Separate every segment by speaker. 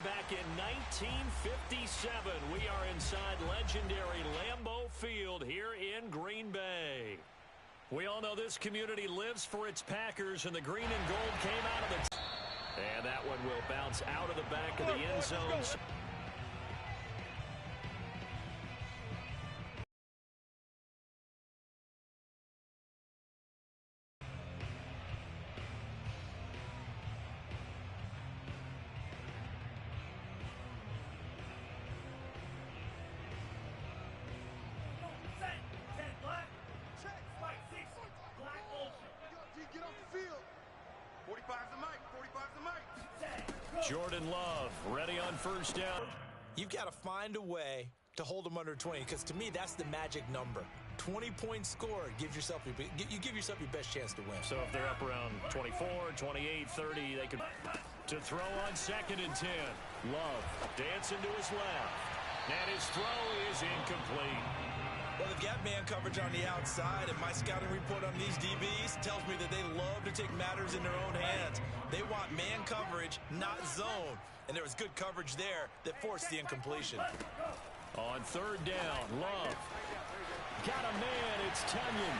Speaker 1: back in 1957. We are inside legendary Lambeau Field here in Green Bay. We all know this community lives for its Packers, and the green and gold came out of the... And that one will bounce out of the back of the end zone. Jordan Love ready on first down.
Speaker 2: You've got to find a way to hold them under 20, because to me that's the magic number. 20-point score gives yourself you give yourself your best chance to win.
Speaker 1: So if they're up around 24, 28, 30, they could to throw on 2nd and 10. Love dancing to his left, and his throw is incomplete.
Speaker 2: Well, they've got man coverage on the outside, and my scouting report on these DBs tells me that they love to take matters in their own hands. They want man coverage, not zone. And there was good coverage there that forced the incompletion.
Speaker 1: On 3rd down, Love. Got a man, it's Tunyon.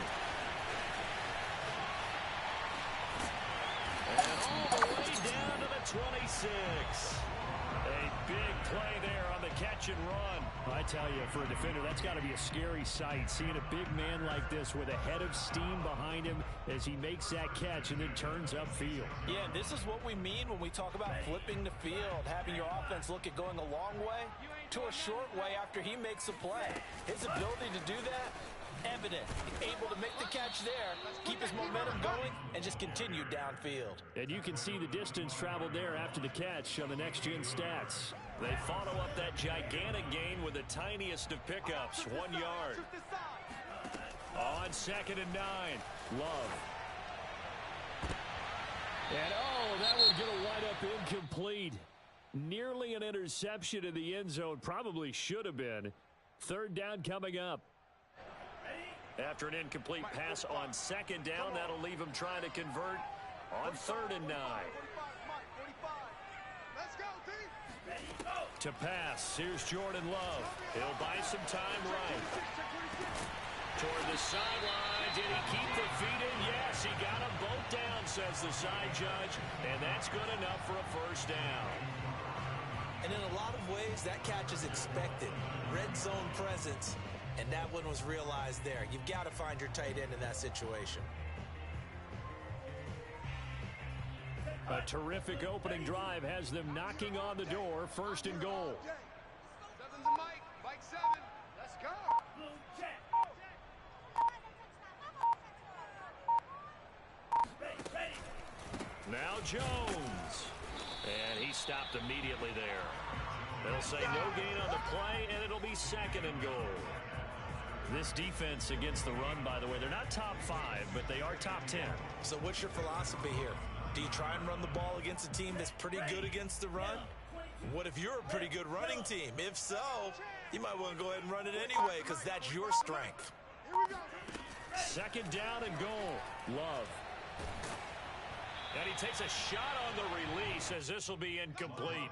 Speaker 1: And all the way down to the 26. A big play there on the catch and run. I tell you, for a defender, that's got to be a scary sight, seeing a big man like this with a head of steam behind him as he makes that catch and then turns upfield.
Speaker 2: Yeah, and this is what we mean when we talk about flipping the field, having your offense look at going a long way to a short way after he makes a play. His ability to do that, evident. Able to make the catch there, keep his momentum going, and just continue downfield.
Speaker 1: And you can see the distance traveled there after the catch on the next-gen stats. They follow up that gigantic gain with the tiniest of pickups, 1 yard. On 2nd and 9, Love. And that would get a wide-up incomplete. Nearly an interception in the end zone. Probably should have been. 3rd down coming up. After an incomplete pass on 2nd down, that'll leave him trying to convert on 3rd and 9. To pass, here's Jordan Love. He'll buy some time right. Toward the sideline, did he keep the feet in? Yes, he got them both down, says the side judge, and that's good enough for a 1st down.
Speaker 2: And in a lot of ways, that catch is expected. Red zone presence. And that one was realized there. You've got to find your tight end in that situation.
Speaker 1: A terrific opening drive has them knocking on the door. 1st and goal.
Speaker 3: 7's a Mike. Mike 7. Let's go.
Speaker 1: Now Jones. And he stopped immediately there. They'll say no gain on the play, and it'll be 2nd and goal. This defense against the run, by the way, they're not top 5, but they are top 10.
Speaker 2: So what's your philosophy here? Do you try and run the ball against a team that's pretty good against the run? What if you're a pretty good running team? If so, you might want to go ahead and run it anyway, because that's your strength.
Speaker 1: 2nd down and goal. Love. And he takes a shot on the release as this will be incomplete.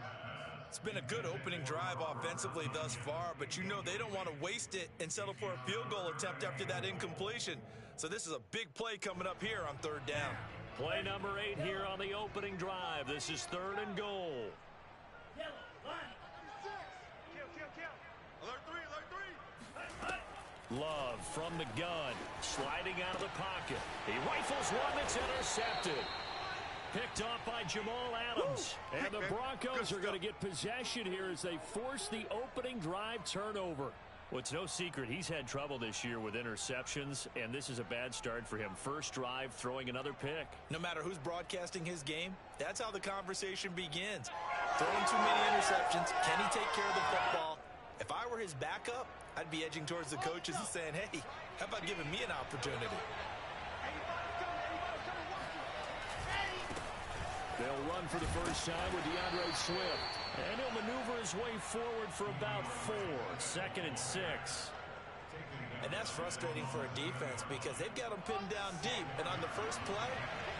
Speaker 2: It's been a good opening drive offensively thus far, but you know they don't want to waste it and settle for a field goal attempt after that incompletion. So this is a big play coming up here on 3rd down.
Speaker 1: Play number 8 here on the opening drive. This is 3rd and goal. Love from the gun, sliding out of the pocket. He rifles one that's intercepted. Picked off by Jamal Adams. And the Broncos are going to get possession here as they force the opening drive turnover. Well, it's no secret he's had trouble this year with interceptions, and this is a bad start for him. 1st drive, throwing another pick.
Speaker 2: No matter who's broadcasting his game, that's how the conversation begins. Throwing too many interceptions, can he take care of the football? If I were his backup, I'd be edging towards the coaches and saying, hey, how about giving me an opportunity?
Speaker 1: They'll run for the first time with DeAndre Swift. And he'll maneuver his way forward for about 4. 2nd and 6.
Speaker 2: And that's frustrating for a defense because they've got them pinned down deep. And on the first play,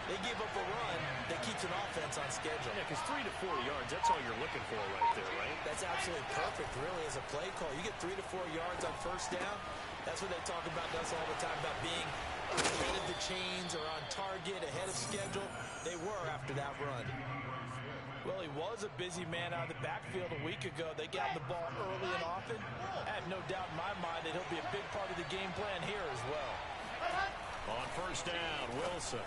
Speaker 2: They give up a run that keeps an offense on schedule.
Speaker 1: Yeah, because 3 to 4 yards, that's all you're looking for right there, right?
Speaker 2: That's absolutely perfect, really, as a play call. You get 3 to 4 yards on first down. That's what they talk about us all the time, about being ahead of the chains or on target, ahead of schedule. They were after that run. Well, he was a busy man out of the backfield a week ago. They got the ball early and often. I have no doubt in my mind that he'll be a big part of the game plan here as well.
Speaker 1: On first down, Wilson.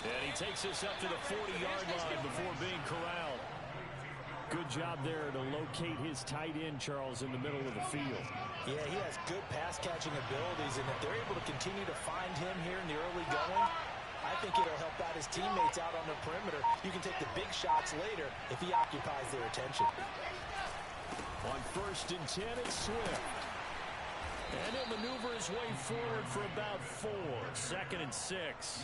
Speaker 1: And he takes this up to the 40-yard line before being corralled. Good job there to locate his tight end, Charles, in the middle of the field.
Speaker 2: Yeah, he has good pass-catching abilities, and if they're able to continue to find him here in the early going, I think it'll help out his teammates out on the perimeter. You can take the big shots later if he occupies their attention.
Speaker 1: On first and 10, it's Swift. And he'll maneuver his way forward for about 4. Second and 6.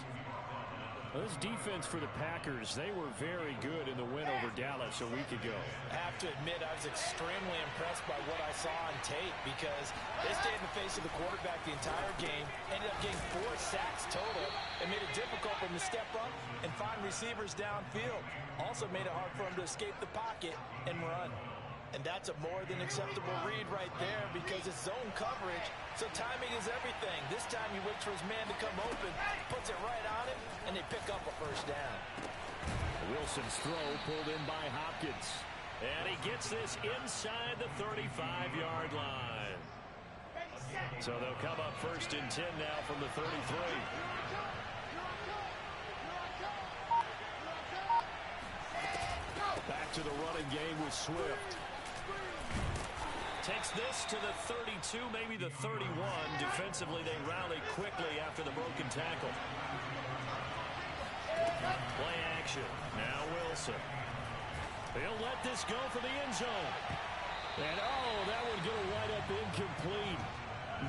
Speaker 1: Well, this defense for the Packers, they were very good in the win over Dallas a week ago.
Speaker 2: I have to admit, I was extremely impressed by what I saw on tape because they stayed in the face of the quarterback the entire game, ended up getting 4 sacks total, and made it difficult for him to step up and find receivers downfield. Also made it hard for him to escape the pocket and run. And that's a more than acceptable read right there because it's zone coverage, so timing is everything. This time he waits for his man to come open, puts it right on him, and they pick up a first down.
Speaker 1: Wilson's throw pulled in by Hopkins. And he gets this inside the 35-yard line. So they'll come up first and 10 now from the 33. Back to the running game with Swift. Takes this to the 32, maybe the 31. Defensively, they rally quickly after the broken tackle. Play action. Now Wilson. He'll let this go for the end zone. And, oh, that one going to wind up incomplete.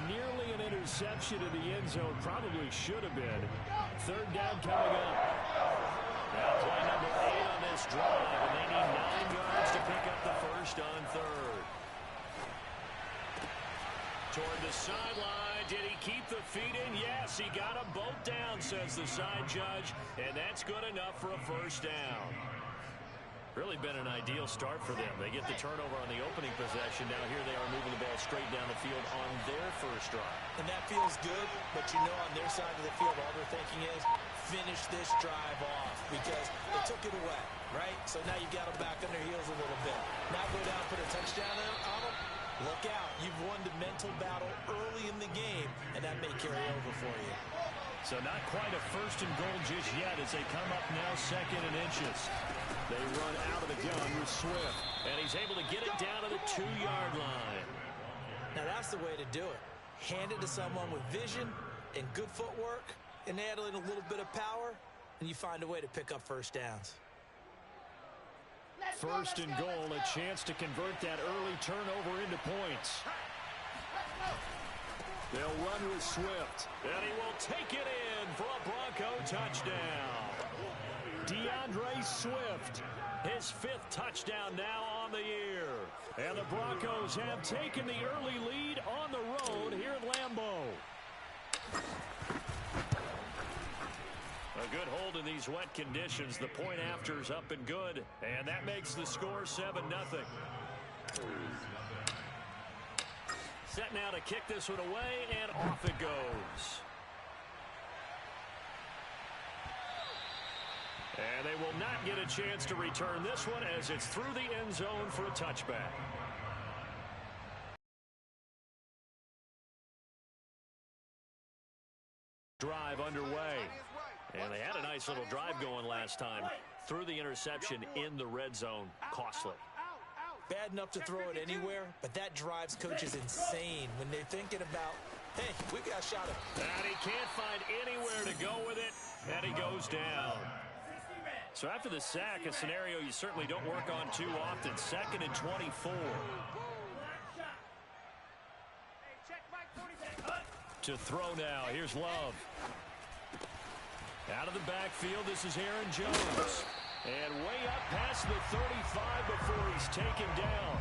Speaker 1: Nearly an interception in the end zone. Probably should have been. Third down coming up. Now play number 8 on this drive, and they need 9 yards to pick up the first on third. Toward the sideline. Did he keep the feet in? Yes, he got them both down, says the side judge, and that's good enough for a first down. Really been an ideal start for them. They get the turnover on the opening possession. Now here they are moving the ball straight down the field on their first drive.
Speaker 2: And that feels good, but you know on their side of the field all they're thinking is finish this drive off because they took it away, right? So now you've got them back on their heels a little bit. Now go down, put a touchdown on them. Look out. You've won the mental battle early in the game, and that may carry over for you.
Speaker 1: So not quite a first and goal just yet as they come up now second and inches. They run out of the gun with Swift, and he's able to get it down to the 2-yard line.
Speaker 2: Now that's the way to do it. Hand it to someone with vision and good footwork and add in a little bit of power, and you find a way to pick up first downs.
Speaker 1: First and goal, a chance to convert that early turnover into points. They'll run with Swift, and he will take it in for a Bronco touchdown. DeAndre Swift, his 5th touchdown now on the year. And the Broncos have taken the early lead on the road here at Lambeau. A good hold in these wet conditions. The point after's up and good, and that makes the score 7-0. Set now to kick this one away, and off it goes. And they will not get a chance to return this one as it's through the end zone for a touchback. Drive underway. And they had a nice little drive going last time. Threw the interception in the red zone. Costly.
Speaker 2: Bad enough to throw it anywhere, but that drives coaches insane when they're thinking about, hey, we've got a shot at it.
Speaker 1: And he can't find anywhere to go with it, and he goes down. So after the sack, a scenario you certainly don't work on too often. 2nd and 24. To throw now. Here's Love. Out of the backfield, this is Aaron Jones. And way up past the 35 before he's taken down.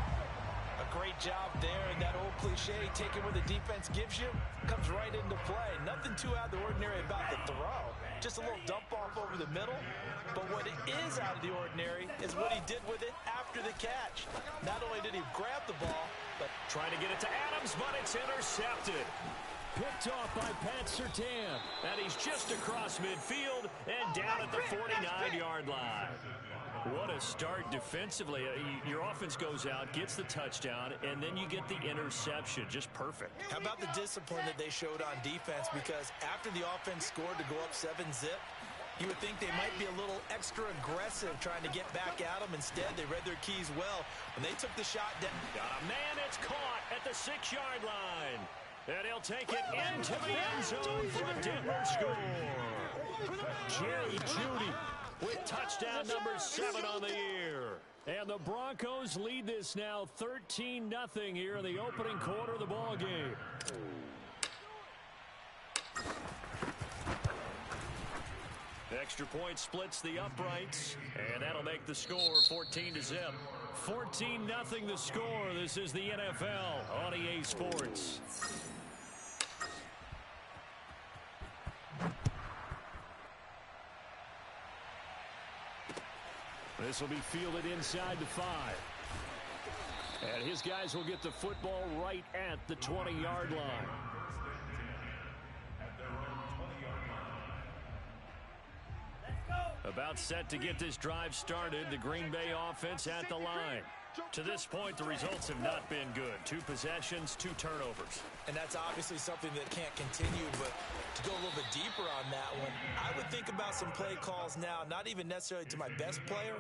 Speaker 2: A Great job there, and that old cliche, taking what the defense gives you, comes right into play. Nothing too out of the ordinary about the throw. Just a little dump off over the middle. But what it is out of the ordinary is what he did with it after the catch. Not only did he grab the ball, but
Speaker 1: trying to get it to Adams, but it's intercepted. Picked off by Pat Surtain. And he's just across midfield and down at the 49-yard line. What a start defensively. Your offense goes out, gets the touchdown, and then you get the interception. Just perfect.
Speaker 2: How about the discipline that they showed on defense? Because after the offense scored to go up 7-zip, you would think they might be a little extra aggressive trying to get back at them. Instead, they read their keys well. When they took the shot down.
Speaker 1: Got a man, it's caught at the 6-yard line. And he'll take it into the end zone for a Denver score. Jerry Jeudy with touchdown number 7 on the year. And the Broncos lead this now 13-0 here in the opening quarter of the ball game. Extra point splits the uprights, and that'll make the score 14-0. 14-0 the score. This is the NFL on EA Sports. This will be fielded inside the 5. And his guys will get the football right at the 20-yard line. About set to get this drive started. The Green Bay offense at the line. To this point, the results have not been good. 2 possessions, 2 turnovers.
Speaker 2: And that's obviously something that can't continue, but to go a little bit deeper on that one, I would think about some play calls now, not even necessarily to my best player,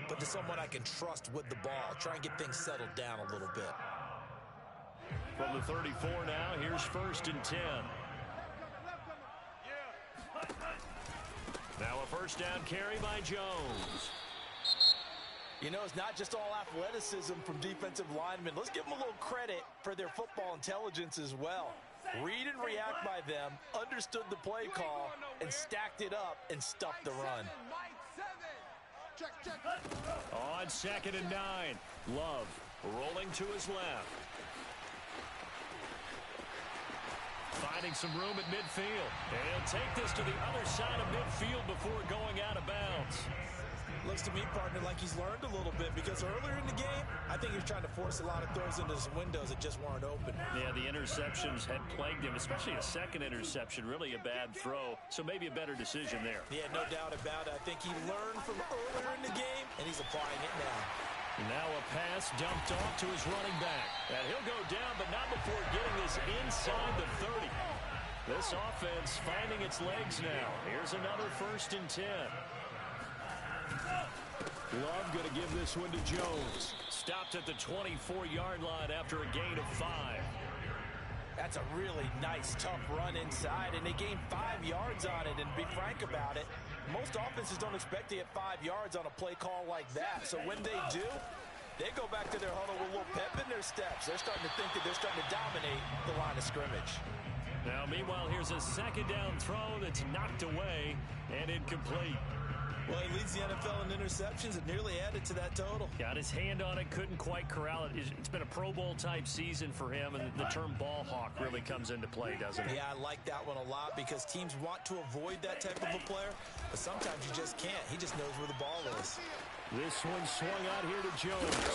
Speaker 2: but to someone I can trust with the ball. Try and get things settled down a little bit.
Speaker 1: From the 34 now, here's 1st and 10. Now a first down carry by Jones.
Speaker 2: You know, it's not just all athleticism from defensive linemen. Let's give them a little credit for their football intelligence as well. Read and react by them, understood the play call, and stacked it up and stuffed the run.
Speaker 1: On 2nd and 9, Love rolling to his left. Finding some room at midfield. And he'll take this to the other side of midfield before going out of bounds.
Speaker 2: Looks to me, partner, like he's learned a little bit, because earlier in the game, I think he was trying to force a lot of throws into some windows that just weren't open.
Speaker 1: Yeah, the interceptions had plagued him, especially a second interception, really a bad throw, so maybe a better decision there.
Speaker 2: Yeah, no doubt about it. I think he learned from earlier in the game, and he's applying it now.
Speaker 1: Now a pass dumped off to his running back. And he'll go down, but not before getting this inside the 30. This offense finding its legs now. Here's another 1st and 10. Love going to give this one to Jones. Stopped at the 24-yard line after a gain of 5.
Speaker 2: That's a really nice, tough run inside, and they gained 5 yards on it. And to be frank about it, most offenses don't expect to get 5 yards on a play call like that. So when they do, they go back to their huddle with a little pep in their steps. They're starting to think that they're starting to dominate the line of scrimmage.
Speaker 1: Now, meanwhile, here's a 2nd down throw that's knocked away and incomplete.
Speaker 2: Well, he leads the NFL in interceptions and nearly added to that total.
Speaker 1: Got his hand on it, couldn't quite corral it. It's been a Pro Bowl-type season for him, and the term ball hawk really comes into play, doesn't it?
Speaker 2: Yeah, I like that one a lot because teams want to avoid that type of a player, but sometimes you just can't. He just knows where the ball is.
Speaker 1: This one swung out here to Jones.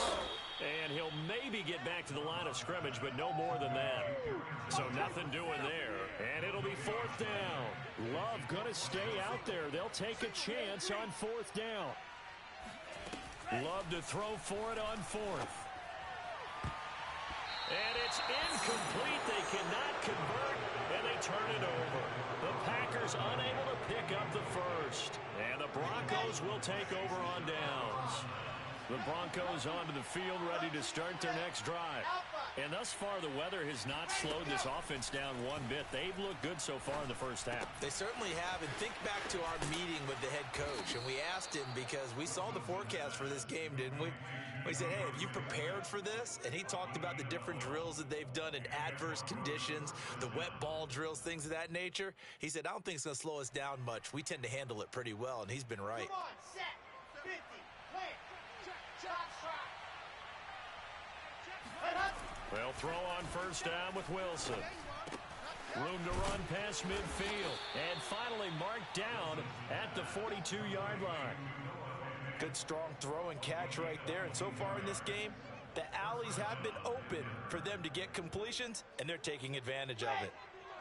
Speaker 1: And he'll maybe get back to the line of scrimmage, but no more than that. So nothing doing there. And it'll be 4th down. Love going to stay out there. They'll take a chance on 4th down. Love to throw for it on 4th. And it's incomplete. They cannot convert, and they turn it over. The Packers unable to pick up the first. And the Broncos will take over on downs. The Broncos onto the field, ready to start their next drive. And thus far, the weather has not slowed this offense down one bit. They've looked good so far in the first half.
Speaker 2: They certainly have. And think back to our meeting with the head coach. And we asked him, because we saw the forecast for this game, didn't we? We said, hey, have you prepared for this? And he talked about the different drills that they've done in adverse conditions, the wet ball drills, things of that nature. He said, I don't think it's going to slow us down much. We tend to handle it pretty well, and he's been right.
Speaker 3: Come on, set, 50, play.
Speaker 1: They'll throw on first down with Wilson. Room to run past midfield. And finally marked down at the 42-yard line.
Speaker 2: Good strong throw and catch right there. And so far in this game, the alleys have been open for them to get completions, and they're taking advantage of it.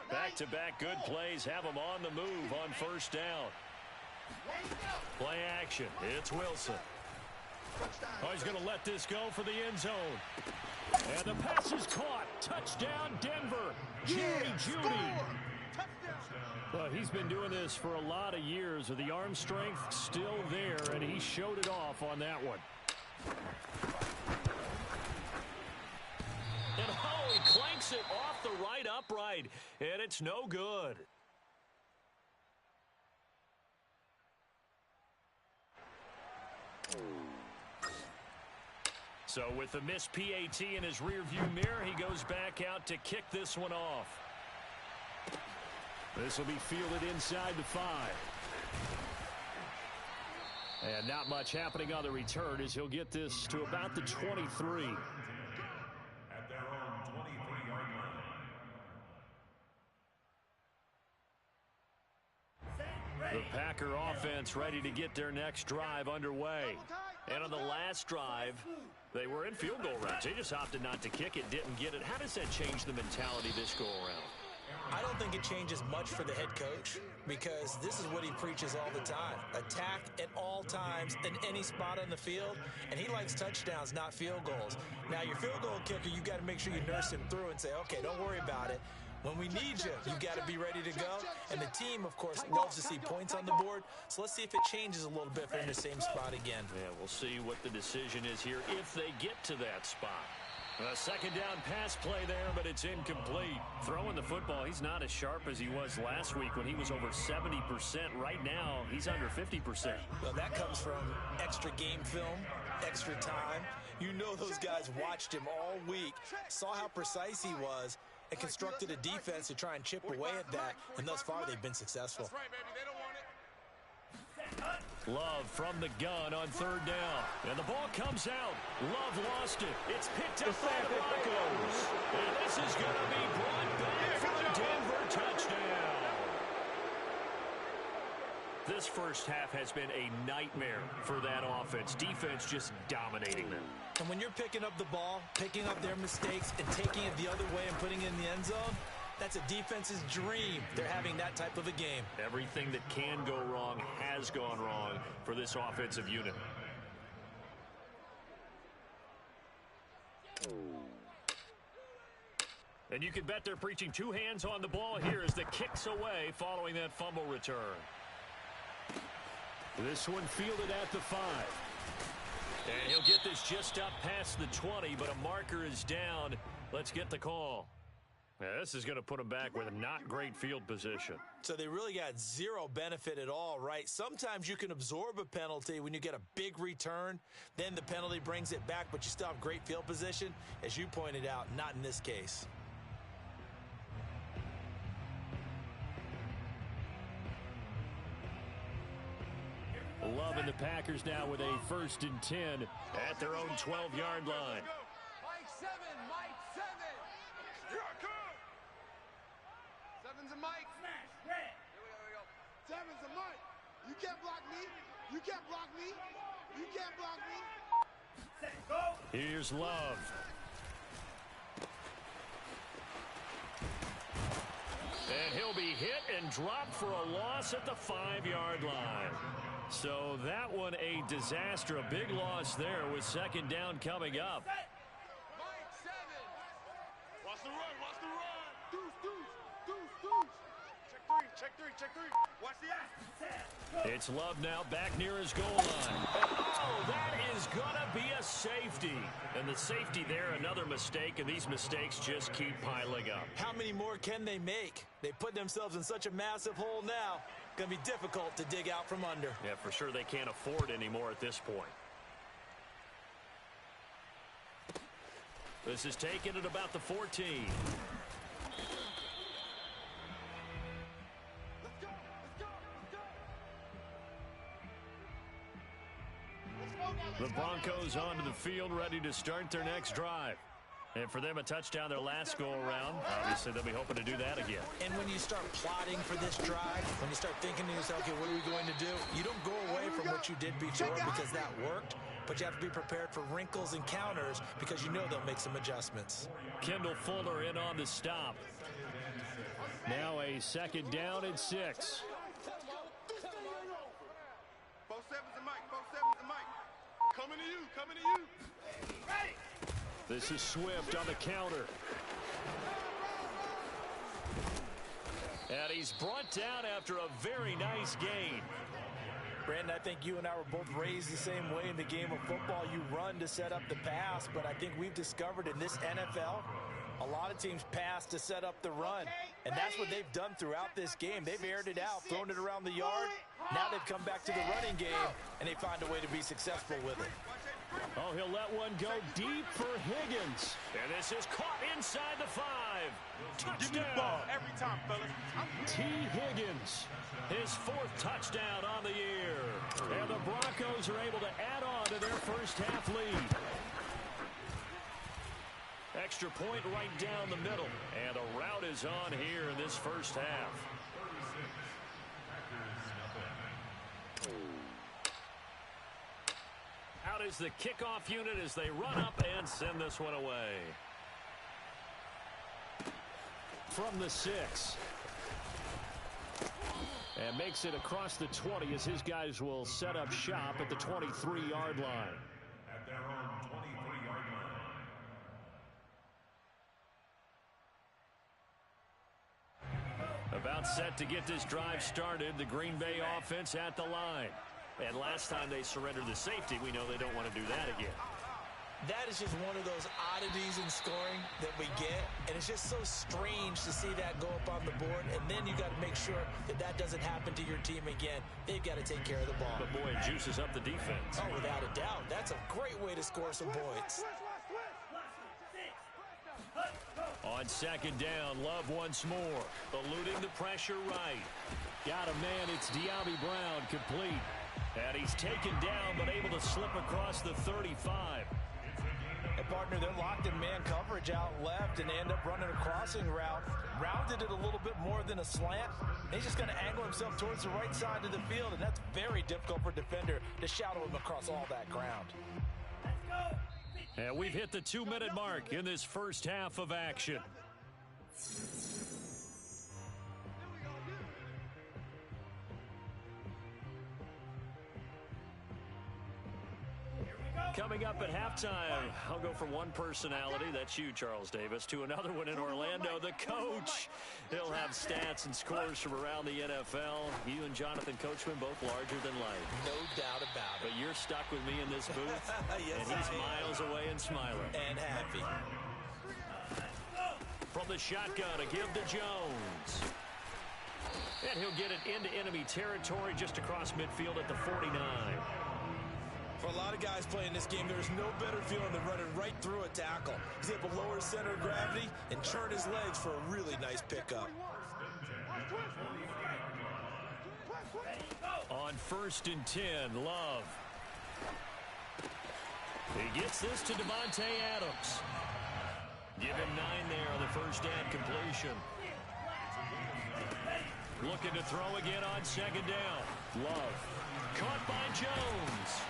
Speaker 1: Back-to-back good plays have them on the move on first down. Play action. It's Wilson. Oh, he's going to let this go for the end zone. And the pass is caught. Touchdown, Denver. Jerry Jeudy. Well, he's been doing this for a lot of years. The arm strength still there, and he showed it off on that one. And oh, he clanks it off the right upright, and it's no good. So with the missed PAT in his rearview mirror, he goes back out to kick this one off. This will be fielded inside the 5. And not much happening on the return as he'll get this to about the 23.
Speaker 4: At their own 23-yard line.
Speaker 1: The Packer offense ready to get their next drive underway. And on the last drive, they were in field goal range. They just opted not to kick it, didn't get it. How does that change the mentality this go-around?
Speaker 2: I don't think it changes much for the head coach because this is what he preaches all the time. Attack at all times in any spot on the field, and he likes touchdowns, not field goals. Now, your field goal kicker, you got to make sure you nurse him through and say, okay, don't worry about it. When we need you, you got to be ready to go. And the team, of course, loves to see points on the board. So let's see if it changes a little bit if they're in the same spot again.
Speaker 1: Yeah, we'll see what the decision is here if they get to that spot. A second down pass play there, but it's incomplete. Throwing the football, he's not as sharp as he was last week when he was over 70%. Right now, he's under 50%.
Speaker 2: Well, that comes from extra game film, extra time. You know those guys watched him all week, saw how precise he was, and constructed a defense to try and chip away at that, and thus far they've been successful.
Speaker 3: That's right, baby. They don't want it.
Speaker 1: Love from the gun on third down. And the ball comes out. Love lost it. It's picked up by the Broncos. And this is going to be brought back for a Denver touchdown. This first half has been a nightmare for that offense. Defense just dominating them.
Speaker 2: And when you're picking up the ball, picking up their mistakes, and taking it the other way and putting it in the end zone, that's a defense's dream. They're having that type of a game.
Speaker 1: Everything that can go wrong has gone wrong for this offensive unit. And you can bet they're preaching two hands on the ball here as the kick's away following that fumble return. This one fielded at the 5. And he'll get this just up past the 20, but a marker is down. Let's get the call. Yeah, this is going to put them back with a not great field position.
Speaker 2: So they really got zero benefit at all, right? Sometimes you can absorb a penalty when you get a big return. Then the penalty brings it back, but you still have great field position. As you pointed out, not in this case.
Speaker 1: Love and the Packers now with a 1st and 10 at their own 12-yard line.
Speaker 3: Mike 7, Mike 7. Here I come. 7's a Mike. Here we go. 7's a Mike. You can't block me. You can't block me. You can't block me.
Speaker 1: Here's Love. And he'll be hit and dropped for a loss at the 5-yard line. So that one a disaster. A big loss there with second down coming up.
Speaker 3: Mike 7. Watch the run. Watch the run. Deuce. Check three. Watch the ass.
Speaker 1: It's Love now back near his goal line. Oh, that is going to be a safety. And the safety there, another mistake, and these mistakes just keep piling up.
Speaker 2: How many more can they make? They put themselves in such a massive hole now. Going to be difficult to dig out from under.
Speaker 1: Yeah, for sure they can't afford anymore at this point. This is taken at about the 14. The Broncos onto the field ready to start their next drive. And for them, a touchdown their last go-around. Obviously, they'll be hoping to do that again.
Speaker 2: And when you start plotting for this drive, when you start thinking to yourself, okay, what are we going to do? You don't go away from what you did before because that worked, but you have to be prepared for wrinkles and counters because you know they'll make some adjustments.
Speaker 1: Kendall Fuller in on the stop. Now a 2nd down and 6.
Speaker 3: 4-7's a mic. 4-7's a mic. Coming to you. Coming to you.
Speaker 1: This is Swift on the counter. And he's brought down after a very nice gain.
Speaker 2: Brandon, I think you and I were both raised the same way in the game of football. You run to set up the pass, but I think we've discovered in this NFL, a lot of teams pass to set up the run. And that's what they've done throughout this game. They've aired it out, thrown it around the yard. Now they've come back to the running game, and they find a way to be successful with it.
Speaker 1: Oh, he'll let one go deep for Higgins. And this is caught inside the 5. Touchdown.
Speaker 3: Give me the ball every time, fellas.
Speaker 1: T. Higgins, his 4th touchdown on the year. And the Broncos are able to add on to their first half lead. Extra point right down the middle. And a rout is on here in this first half. Out is the kickoff unit as they run up and send this one away. From the 6. And makes it across the 20 as his guys will set up shop at the 23-yard line.
Speaker 4: At their own 23-yard line.
Speaker 1: About set to get this drive started. The Green Bay offense at the line. And last time they surrendered the safety, we know they don't want to do that again.
Speaker 2: That is just one of those oddities in scoring that we get, and it's just so strange to see that go up on the board, and then you got to make sure that that doesn't happen to your team again. They've got to take care of the ball.
Speaker 1: But boy, it juices up the defense.
Speaker 2: Oh, without a doubt. That's a great way to score some points.
Speaker 1: On 2nd down, Love once more. Eluding the pressure right. Got a man, it's De'Ami Brown, complete. And he's taken down, but able to slip across the 35.
Speaker 2: And partner, they're locked in man coverage out left, and they end up running a crossing route. Rounded it a little bit more than a slant. He's just going to angle himself towards the right side of the field, and that's very difficult for a defender to shadow him across all that ground.
Speaker 1: And we've hit the 2-minute mark in this first half of action. Coming up at halftime, I'll go from one personality, that's you, Charles Davis, to another one in Orlando, the coach. He'll have stats and scores from around the NFL. You and Jonathan Coachman both larger than life.
Speaker 2: No doubt about it.
Speaker 1: But you're stuck with me in this booth,
Speaker 2: yes,
Speaker 1: and he's miles away and smiling.
Speaker 2: And happy.
Speaker 1: From the shotgun, a give to Jones. And he'll get it into enemy territory just across midfield at the 49.
Speaker 2: For a lot of guys playing this game, there's no better feeling than running right through a tackle. He's able to lower his center of gravity and churn his legs for a really nice pickup.
Speaker 1: On 1st and 10, Love. He gets this to Devontae Adams. Give him 9 there on the first down completion. Looking to throw again on 2nd down. Love. Caught by Jones.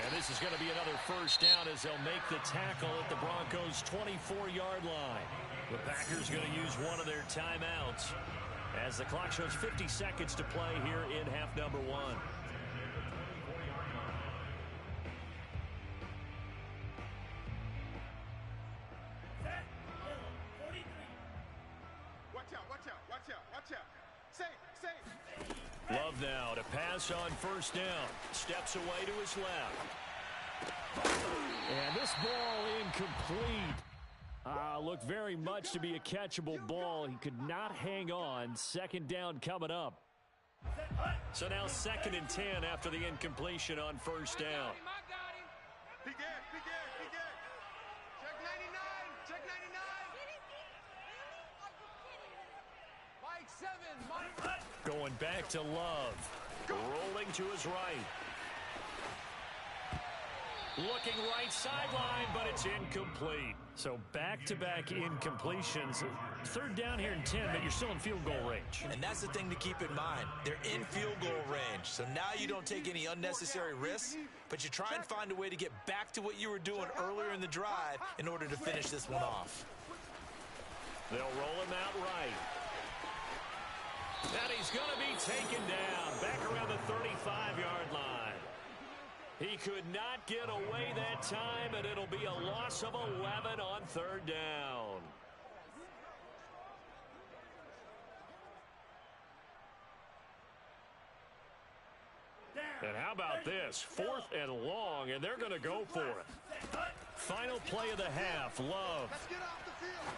Speaker 1: And this is going to be another first down as they'll make the tackle at the Broncos' 24-yard line. The Packers going to use one of their timeouts as the clock shows 50 seconds to play here in half number 1.
Speaker 3: Watch out, watch out, watch out, watch out. Safe.
Speaker 1: Love now to pass on 1st down. Steps away to his left. And this ball incomplete. Looked very much to be a catchable ball. He could not hang on. 2nd down coming up. So now 2nd and 10 after the incompletion on 1st down.
Speaker 3: Be good. Check 99. Mike 7, Mike.
Speaker 1: Going back to Love. Rolling to his right. Looking right sideline, but it's incomplete. So back-to-back incompletions. Third down here and 10, but you're still in field goal range.
Speaker 2: And that's the thing to keep in mind. They're in field goal range. So now you don't take any unnecessary risks, but you try and find a way to get back to what you were doing earlier in the drive in order to finish this one off.
Speaker 1: They'll roll him out right. And he's going to be taken down back around the 35-yard line. He could not get away that time, and it'll be a loss of 11 on third down. And how about this? 4th and long, and they're going to go for it. Final play of the half. Love.
Speaker 3: Let's get off the field.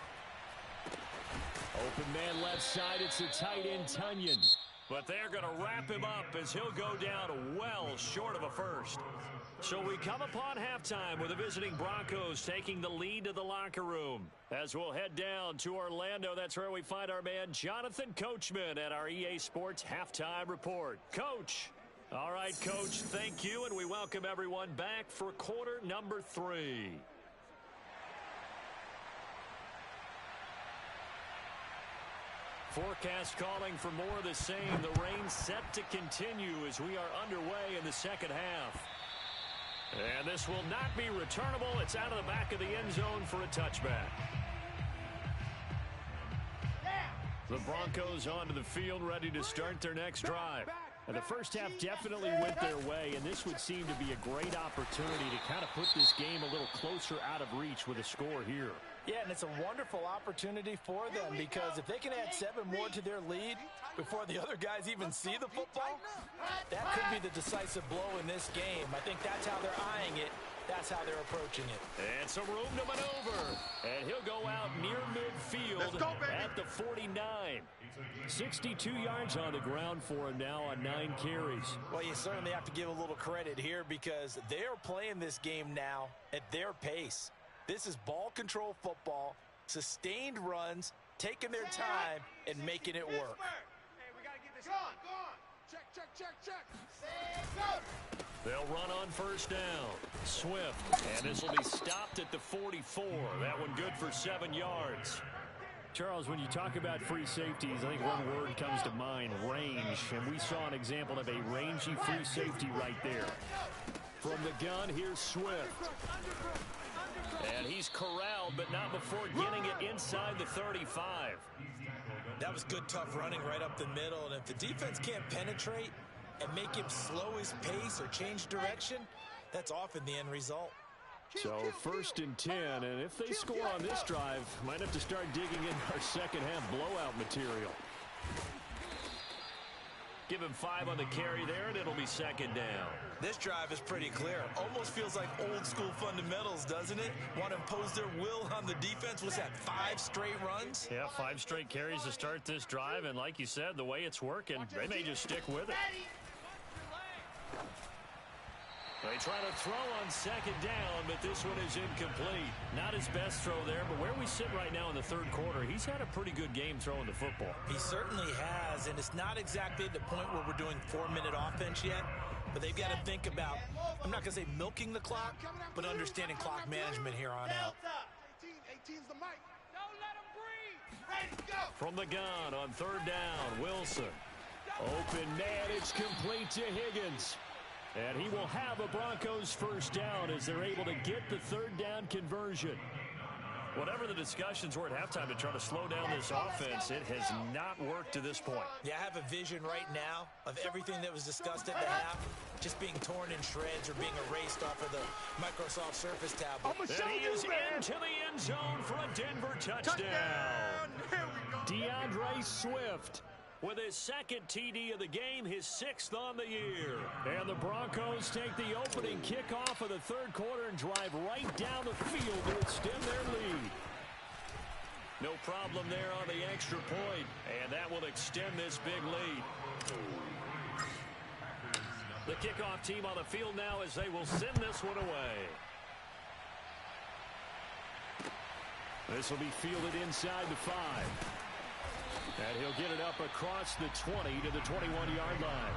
Speaker 1: Open man left side. It's a tight end, Tunyon. But they're going to wrap him up as he'll go down well short of a first. So we come upon halftime with the visiting Broncos taking the lead to the locker room. As we'll head down to Orlando, that's where we find our man Jonathan Coachman at our EA Sports Halftime Report. Coach. All right, Coach, thank you, and we welcome everyone back for quarter number 3. Forecast calling for more of the same. The rain set to continue as we are underway in the second half. And this will not be returnable. It's out of the back of the end zone for a touchback. The Broncos onto the field, ready to start their next drive. And the first half definitely went their way, and this would seem to be a great opportunity to kind of put this game a little closer out of reach with a score here.
Speaker 2: Yeah, and it's a wonderful opportunity for them because if they can add 7 more to their lead before the other guys even see the football, that could be the decisive blow in this game. I think that's how they're eyeing it. That's how they're approaching it.
Speaker 1: And some room to maneuver. And he'll go out near midfield at the 49. 62 yards on the ground for him now on 9 carries.
Speaker 2: Well, you certainly have to give a little credit here because they're playing this game now at their pace. This is ball control football, sustained runs, taking their time, and making it work.
Speaker 3: Hey, we got to get this on. Go on. Check, check, check, check. Go.
Speaker 1: They'll run on first down. Swift. And this will be stopped at the 44. That one good for 7 yards. Charles, when you talk about free safeties, I think one word comes to mind, range. And we saw an example of a rangy free safety right there. From the gun, here's Swift. And he's corralled, but not before getting it inside the 35.
Speaker 2: That was good, tough running right up the middle. And if the defense can't penetrate and make him slow his pace or change direction, that's often the end result.
Speaker 1: So 1st and 10, and if they score on this drive, might have to start digging in our second half blowout material. Give him 5 on the carry there, and it'll be 2nd down.
Speaker 2: This drive is pretty clear. Almost feels like old school fundamentals, doesn't it? Want to impose their will on the defense. Was that 5 straight runs?
Speaker 1: Yeah, 5 straight carries to start this drive, and like you said, the way it's working, they may just stick with it. They try to throw on 2nd down, but this one is incomplete. Not his best throw there, but where we sit right now in the 3rd quarter, he's had a pretty good game throwing the football.
Speaker 2: He certainly has, and it's not exactly at the point where we're doing 4-minute offense yet, but they've got to think about, I'm not going to say milking the clock, but understanding clock management here on out.
Speaker 3: 18's the mic. Don't let him breathe. Ready, go.
Speaker 1: From the gun on 3rd down, Wilson. Open man, it's complete to Higgins. And he will have a Broncos first down as they're able to get the 3rd down conversion. Whatever the discussions were at halftime to try to slow down this offense, it has not worked to this point.
Speaker 2: Yeah, I have a vision right now of everything that was discussed at the half just being torn in shreds or being erased off of the Microsoft Surface tablet.
Speaker 1: And he is into the end zone for a Denver touchdown. DeAndre Swift with his 2nd TD of the game, his 6th on the year. And the Broncos take the opening kickoff of the 3rd quarter and drive right down the field to extend their lead. No problem there on the extra point, and that will extend this big lead. The kickoff team on the field now as they will send this one away. This will be fielded inside the 5. And he'll get it up across the 20 to the 21-yard line.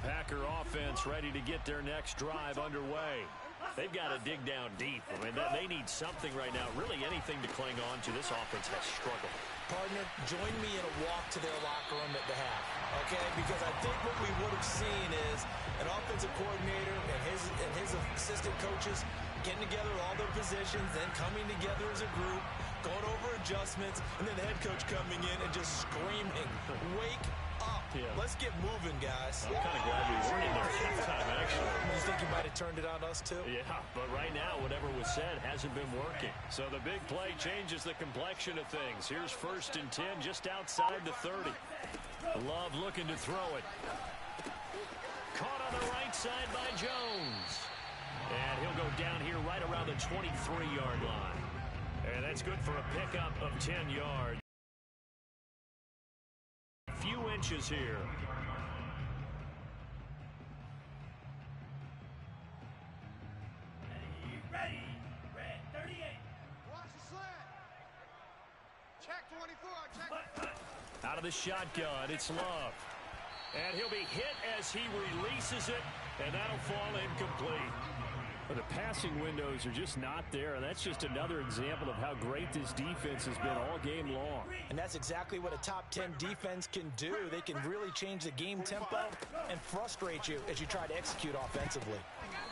Speaker 1: Packer offense ready to get their next drive underway. They've got to dig down deep. I mean, they need something right now, really anything to cling on to. This offense has struggled.
Speaker 2: Partner, join me in a walk to their locker room at the half, okay? Because I think what we would have seen is an offensive coordinator and his assistant coaches getting together all their positions, then coming together as a group, going over adjustments, and then the head coach coming in and just screaming, "Wake up. Yeah. Let's get moving, guys."
Speaker 1: I'm kind of glad we weren't in there at halftime, actually.
Speaker 2: You think you might have turned it on us, too?
Speaker 1: Yeah, but right now, whatever was said hasn't been working. So the big play changes the complexion of things. Here's 1st and 10 just outside the 30. Love looking to throw it. Caught on the right side by Jones. And he'll go down here right around the 23-yard line. And that's good for a pickup of 10 yards. Few inches here.
Speaker 3: Ready. Red 38. Watch the slant. Check 24. Check.
Speaker 1: Out of the shotgun, it's Love. And he'll be hit as he releases it, and that'll fall incomplete. Well, the passing windows are just not there, and that's just another example of how great this defense has been all game long.
Speaker 2: And that's exactly what a top 10 defense can do. They can really change the game tempo and frustrate you as you try to execute offensively.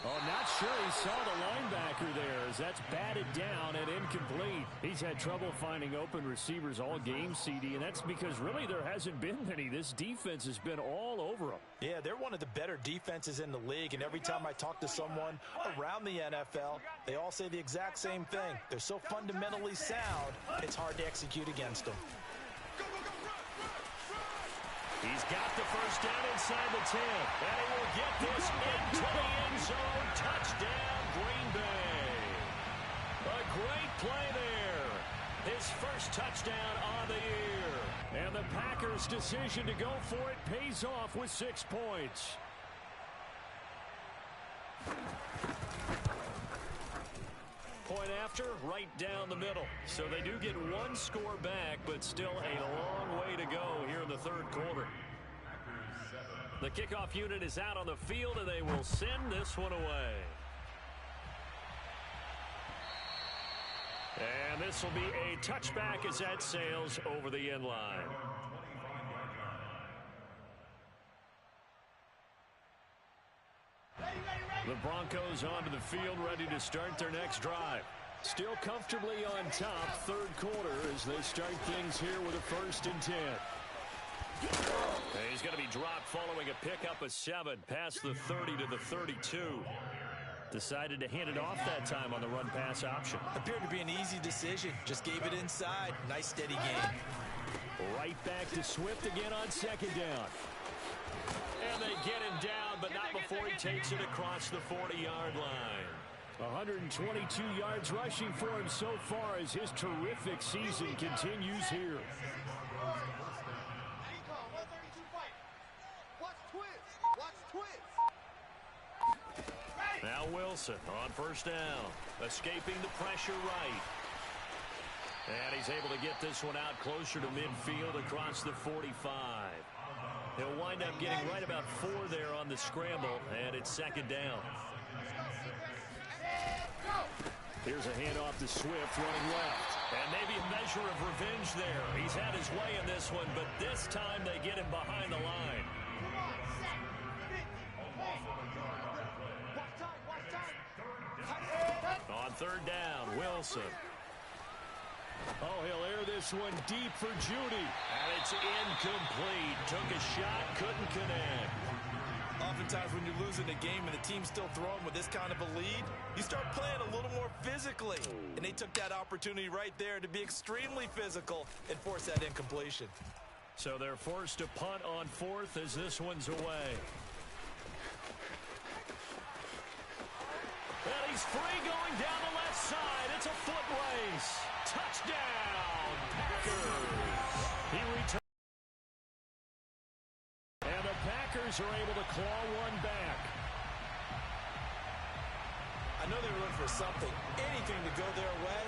Speaker 1: Oh, not sure he saw the linebacker there as that's batted down and incomplete. He's had trouble finding open receivers all game, CD, and that's because really there hasn't been many. This defense has been all over them.
Speaker 2: Yeah, they're one of the better defenses in the league, and every time I talk to someone around the NFL, they all say the exact same thing. They're so fundamentally sound, it's hard to execute against them.
Speaker 1: He's got the first down inside the 10, and he will get this into the end zone. Touchdown, Green Bay. A great play there. His first touchdown on the year. And the Packers' decision to go for it pays off with 6 points. Point after, right down the middle. So they do get one score back, but still a long way to go here in the third quarter. The kickoff unit is out on the field, and they will send this one away. And this will be a touchback as that sails over the end line. The Broncos onto the field, ready to start their next drive. Still comfortably on top, third quarter, as they start things here with a 1st and 10. And he's going to be dropped following a pickup of 7 past the 30 to the 32. Decided to hand it off that time on the run-pass option.
Speaker 2: Appeared to be an easy decision. Just gave it inside. Nice steady game.
Speaker 1: Right back to Swift again on 2nd down. And they get him down, but not before he takes it across the 40-yard line. 122 yards rushing for him so far as his terrific season continues here. Now Wilson on 1st down, escaping the pressure right. And he's able to get this one out closer to midfield across the 45. He'll wind up getting right about 4 there on the scramble, and it's 2nd down. Here's a handoff to Swift running left. And maybe a measure of revenge there. He's had his way in this one, but this time they get him behind the line. On 3rd down, Wilson. Oh, he'll air this one deep for Judy. And it's incomplete. Took a shot, couldn't connect.
Speaker 2: Oftentimes when you're losing a game and the team's still throwing with this kind of a lead, you start playing a little more physically. And they took that opportunity right there to be extremely physical and force that incompletion.
Speaker 1: So they're forced to punt on 4th as this one's away. And he's free going down the left side. It's a foot race. Touchdown, Packers. He returns. And the Packers are able to claw one back.
Speaker 2: I know they were looking for something, anything to go their way.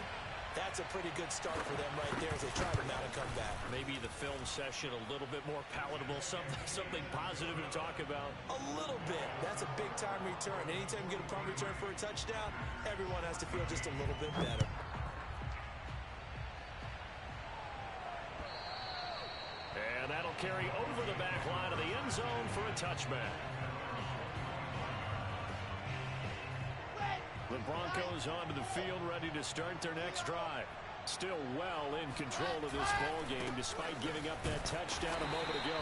Speaker 2: That's a pretty good start for them right there as they try to mount a comeback.
Speaker 1: Maybe the film session a little bit more palatable, something positive to talk about.
Speaker 2: A little bit. That's a big-time return. Anytime you get a punt return for a touchdown, everyone has to feel just a little bit better.
Speaker 1: And that'll carry over the back line of the end zone for a touchback. The Broncos onto the field, ready to start their next drive. Still well in control of this ball game, despite giving up that touchdown a moment ago.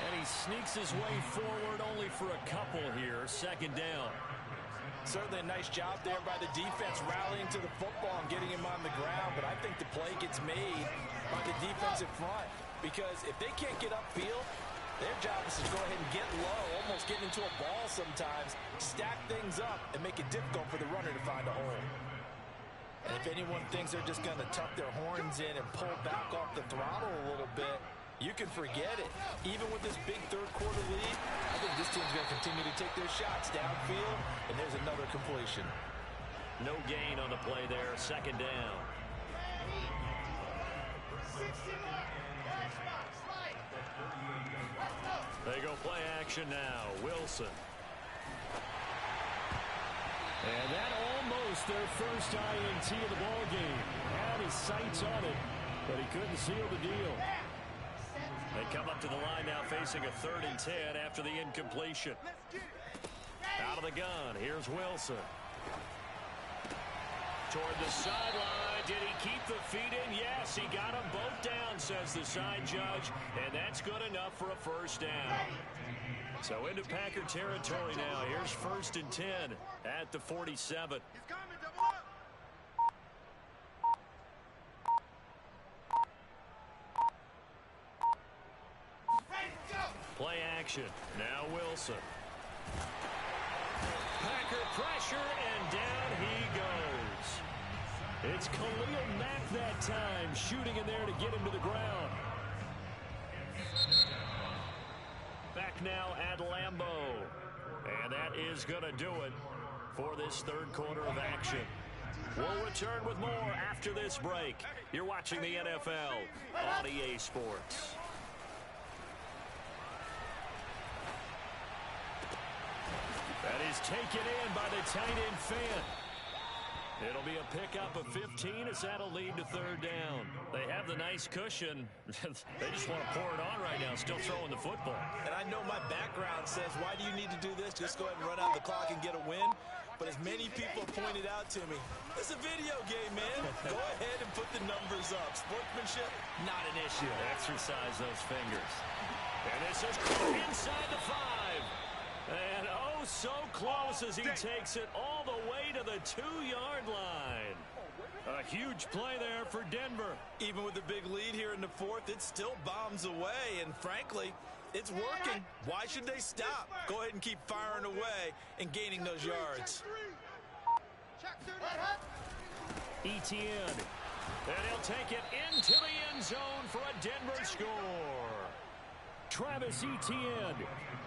Speaker 1: And he sneaks his way forward only for a couple here. Second down.
Speaker 2: Certainly a nice job there by the defense, rallying to the football and getting him on the ground. But I think the play gets made by the defensive front. Because if they can't get upfield, their job is to go ahead and get low, almost get into a ball sometimes, stack things up, and make it difficult for the runner to find a hole. And if anyone thinks they're just going to tuck their horns in and pull back off the throttle a little bit, you can forget it. Even with this big third-quarter lead, I think this team's going to continue to take their shots downfield, and there's another completion.
Speaker 1: No gain on the play there, second down. They go play action now. Wilson. And that almost their first INT of the ball game. Had his sights on it, but he couldn't seal the deal. They come up to the line now facing a 3rd and 10 after the incompletion. Out of the gun, here's Wilson. Toward the sideline. Did he keep the feet in? Yes, he got them both down, says the side judge. And that's good enough for a first down. So into Packer territory now. Here's 1st and 10 at the 47. Play action. Now Wilson. Packer pressure, and down he goes. It's Khalil Mack that time, shooting in there to get him to the ground. Back now at Lambeau. And that is going to do it for this 3rd quarter of action. We'll return with more after this break. You're watching the NFL on EA Sports. That is taken in by the tight end Fant. It'll be a pickup of 15 as that'll lead to 3rd down. They have the nice cushion. They just want to pour it on right now, still throwing the football.
Speaker 2: And I know my background says, why do you need to do this? Just go ahead and run out the clock and get a win. But as many people pointed out to me, it's a video game, man. Go ahead and put the numbers up. Sportsmanship, not an issue.
Speaker 1: Exercise those fingers. And this is inside the 5. And oh, so close as he takes it all the way to the 2-yard line. A huge play there for Denver.
Speaker 2: Even with the big lead here in the 4th, it still bombs away. And frankly, it's working. Why should they stop? Go ahead and keep firing away and gaining those yards.
Speaker 1: Etienne. And he'll take it into the end zone for a Denver score. Travis Etienne,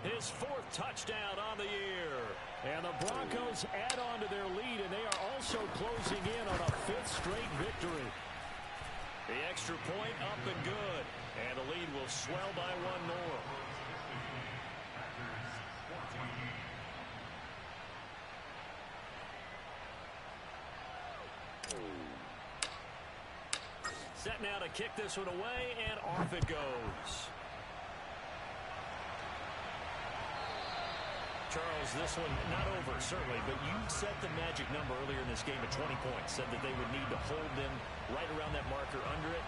Speaker 1: his 4th touchdown on the year. And the Broncos add on to their lead, and they are also closing in on a 5th straight victory. The extra point up and good, and the lead will swell by 1 more. Set now to kick this one away, and off it goes. Charles, this one not over, certainly, but you set the magic number earlier in this game at 20 points, said that they would need to hold them right around that marker under it.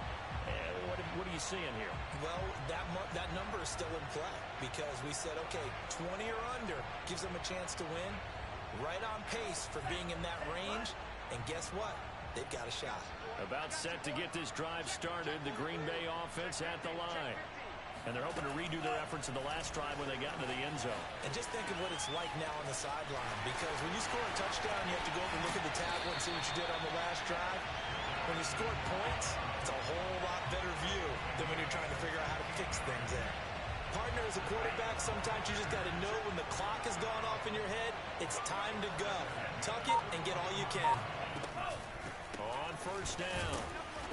Speaker 1: What are you seeing here?
Speaker 2: Well, that number is still in play because we said, okay, 20 or under gives them a chance to win. Right on pace for being in that range, and guess what? They've got a shot.
Speaker 1: About set to get this drive started, the Green Bay offense at the line. And they're hoping to redo their efforts in the last drive when they got into the end zone.
Speaker 2: And just think of what it's like now on the sideline. Because when you score a touchdown, you have to go over and look at the tablet and see what you did on the last drive. When you score points, it's a whole lot better view than when you're trying to figure out how to fix things there. Partner, as a quarterback, sometimes you just got to know when the clock has gone off in your head, it's time to go. Tuck it and get all you can.
Speaker 1: On first down.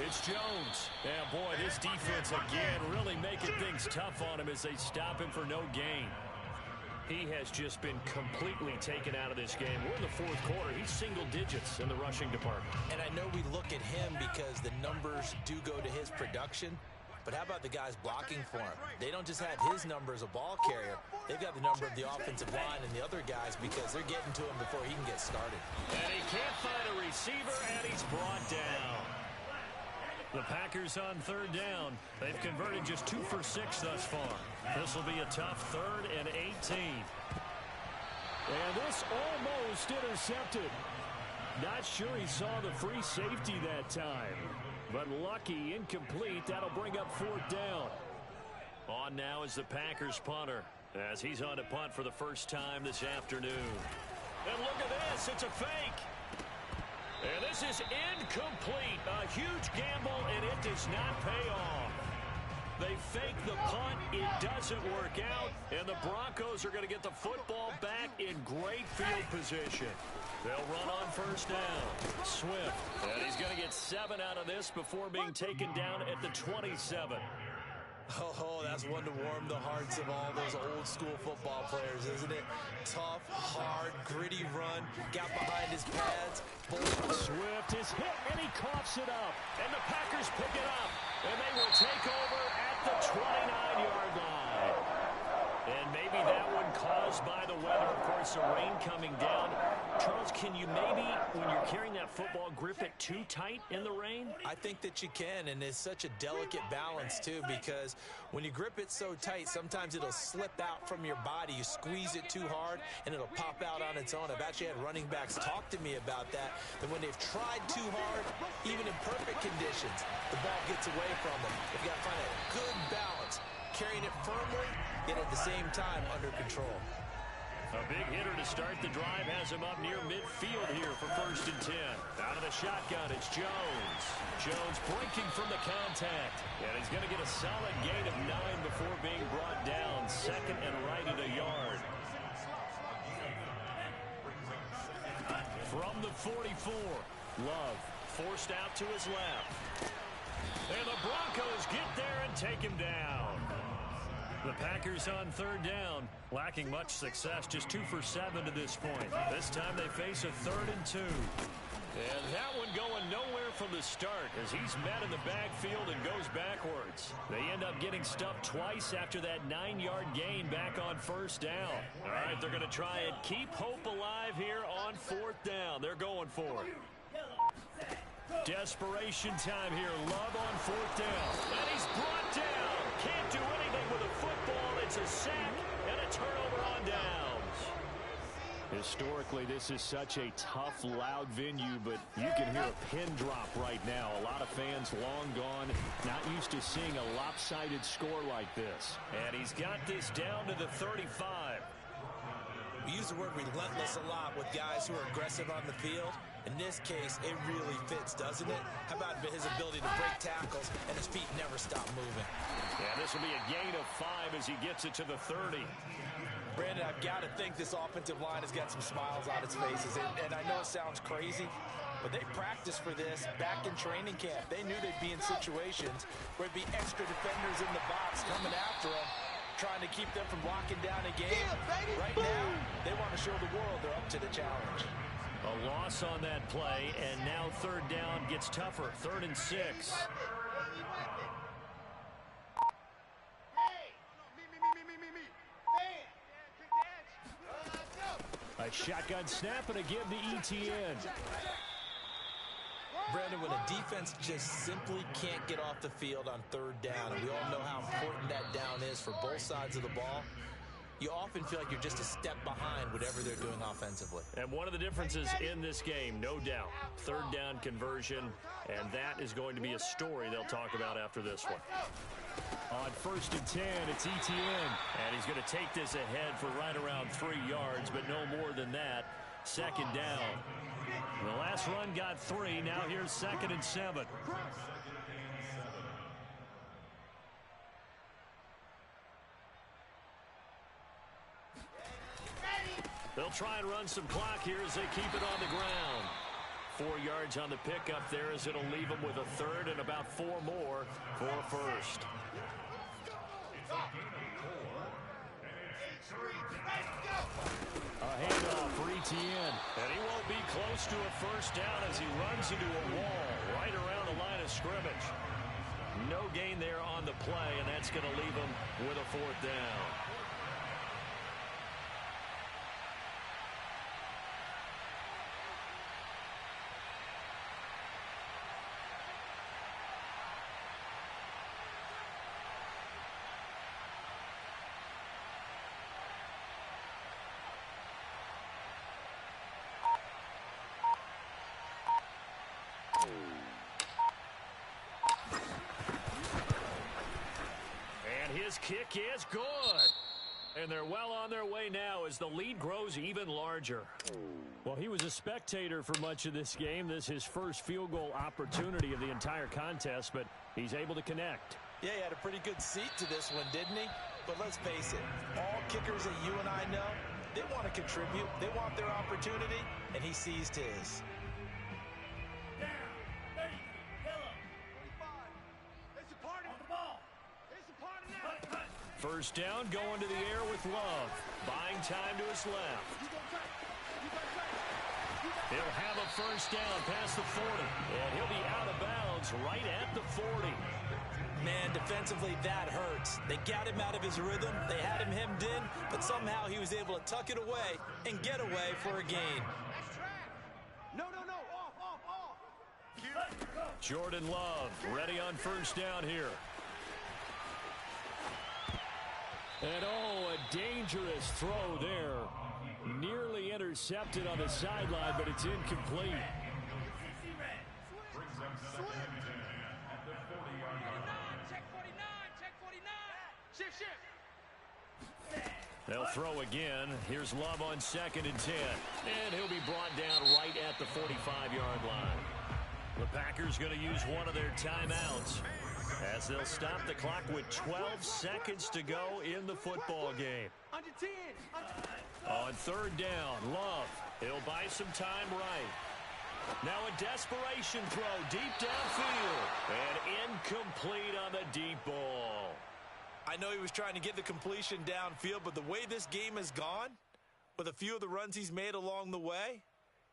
Speaker 1: It's Jones. Yeah, boy, this defense again really making things tough on him as they stop him for no gain. He has just been completely taken out of this game. We're in the fourth quarter. He's single digits in the rushing department.
Speaker 2: And I know we look at him because the numbers do go to his production. But how about the guys blocking for him? They don't just have his number as a ball carrier. They've got the number of the offensive line and the other guys because they're getting to him before he can get started.
Speaker 1: And he can't find a receiver, and he's brought down. The Packers on third down. They've converted just 2 for 6 thus far. This will be a tough 3rd and 18. And this almost intercepted. Not sure he saw the free safety that time. But lucky, incomplete. That'll bring up 4th down. On now is the Packers punter as he's on to punt for the first time this afternoon. And look at this. It's a fake. And this is incomplete. A huge gamble, and it does not pay off. They fake the punt. It doesn't work out. And the Broncos are going to get the football back in great field position. They'll run on first down. Swift. And he's going to get 7 out of this before being taken down at the 27.
Speaker 2: Oh, that's one to warm the hearts of all those old school football players, isn't it? Tough, hard, gritty run. Got behind his pads.
Speaker 1: Swift is hit, and he coughs it up. And the Packers pick it up. And they will take over at the 29-yard line. And maybe that one caused by the weather. Of course, the rain coming down. Charles, can you maybe, when you're carrying that football, grip it too tight in the rain?
Speaker 2: I think that you can, and it's such a delicate balance, too, because when you grip it so tight, sometimes it'll slip out from your body. You squeeze it too hard, and it'll pop out on its own. I've actually had running backs talk to me about that when they've tried too hard, even in perfect conditions, the ball gets away from them. They've got to find a good balance, carrying it firmly, yet at the same time under control.
Speaker 1: A big hitter to start the drive has him up near midfield here for 1st and 10. Out of the shotgun, it's Jones. Jones breaking from the contact. And he's going to get a solid gain of 9 before being brought down. 2nd and right at a yard. From the 44, Love forced out to his left. And the Broncos get there and take him down. The Packers on third down, lacking much success, just 2 for 7 to this point. This time they face a 3rd and 2. And that one going nowhere from the start as he's met in the backfield and goes backwards. They end up getting stuffed twice after that 9-yard gain back on 1st down. All right, they're going to try and keep hope alive here on 4th down. They're going for it. Desperation time here. Love on 4th down. And he's brought down. Can't do anything with a football. It's a sack and a turnover on downs. Historically, this is such a tough, loud venue, but you can hear a pin drop right now. A lot of fans long gone, not used to seeing a lopsided score like this. And he's got this down to the 35.
Speaker 2: We use the word relentless a lot with guys who are aggressive on the field. In this case, it really fits, doesn't it? How about his ability to break tackles and his feet never stop moving?
Speaker 1: Yeah, this will be a gain of 5 as he gets it to the 30.
Speaker 2: Brandon, I've got to think this offensive line has got some smiles on its faces. And I know it sounds crazy, but they practiced for this back in training camp. They knew they'd be in situations where there'd be extra defenders in the box coming after them, trying to keep them from locking down a game. Right now, they want to show the world they're up to the challenge.
Speaker 1: A loss on that play, and now 3rd down gets tougher. 3rd and 6. A shotgun snap and a give to ETN.
Speaker 2: Brandon, when a defense just simply can't get off the field on 3rd down, and we all know how important that down is for both sides of the ball, you often feel like you're just a step behind whatever they're doing offensively.
Speaker 1: And one of the differences in this game, no doubt, 3rd down conversion, and that is going to be a story they'll talk about after this one. On 1st and 10, it's ETN, and he's going to take this ahead for right around 3 yards, but no more than that. 2nd down. The last run got 3. Now here's 2nd and 7. They'll try and run some clock here as they keep it on the ground. 4 yards on the pickup there, as it'll leave him with a third and about 4 more for a first. A handoff for Etienne. And he won't be close to a first down as he runs into a wall right around the line of scrimmage. No gain there on the play, and that's going to leave him with a 4th down. His kick is good. And they're well on their way now as the lead grows even larger. Well, he was a spectator for much of this game. This is his first field goal opportunity of the entire contest, but he's able to connect.
Speaker 2: Yeah, he had a pretty good seat to this one, didn't he? But let's face it, all kickers that you and I know, they want to contribute. They want their opportunity, and he seized his.
Speaker 1: First down, going to the air with Love. Buying time to his left. He'll have a first down past the 40. And he'll be out of bounds right at the 40.
Speaker 2: Man, defensively, that hurts. They got him out of his rhythm. They had him hemmed in, but somehow he was able to tuck it away and get away for a gain.
Speaker 3: No, off.
Speaker 1: Jordan Love ready on first down here. And a dangerous throw there. Nearly intercepted on the sideline, but it's incomplete. They'll throw again. Here's Love on 2nd and 10. And he'll be brought down right at the 45-yard line. The Packers going to use one of their timeouts, as they'll stop the clock with 12 seconds to go in the football game.
Speaker 3: Under 10.
Speaker 1: On 3rd down, Love. He'll buy some time right. Now a desperation throw deep downfield. And incomplete on the deep ball.
Speaker 2: I know he was trying to get the completion downfield, but the way this game has gone, with a few of the runs he's made along the way,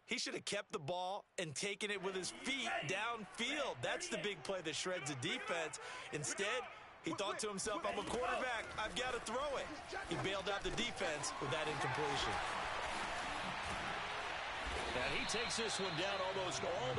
Speaker 2: he should have kept the ball and taken it with his feet downfield. That's the big play that shreds the defense. Instead, he thought to himself, I'm a quarterback. I've got to throw it. He bailed out the defense with that incompletion.
Speaker 1: And he takes this one down almost all the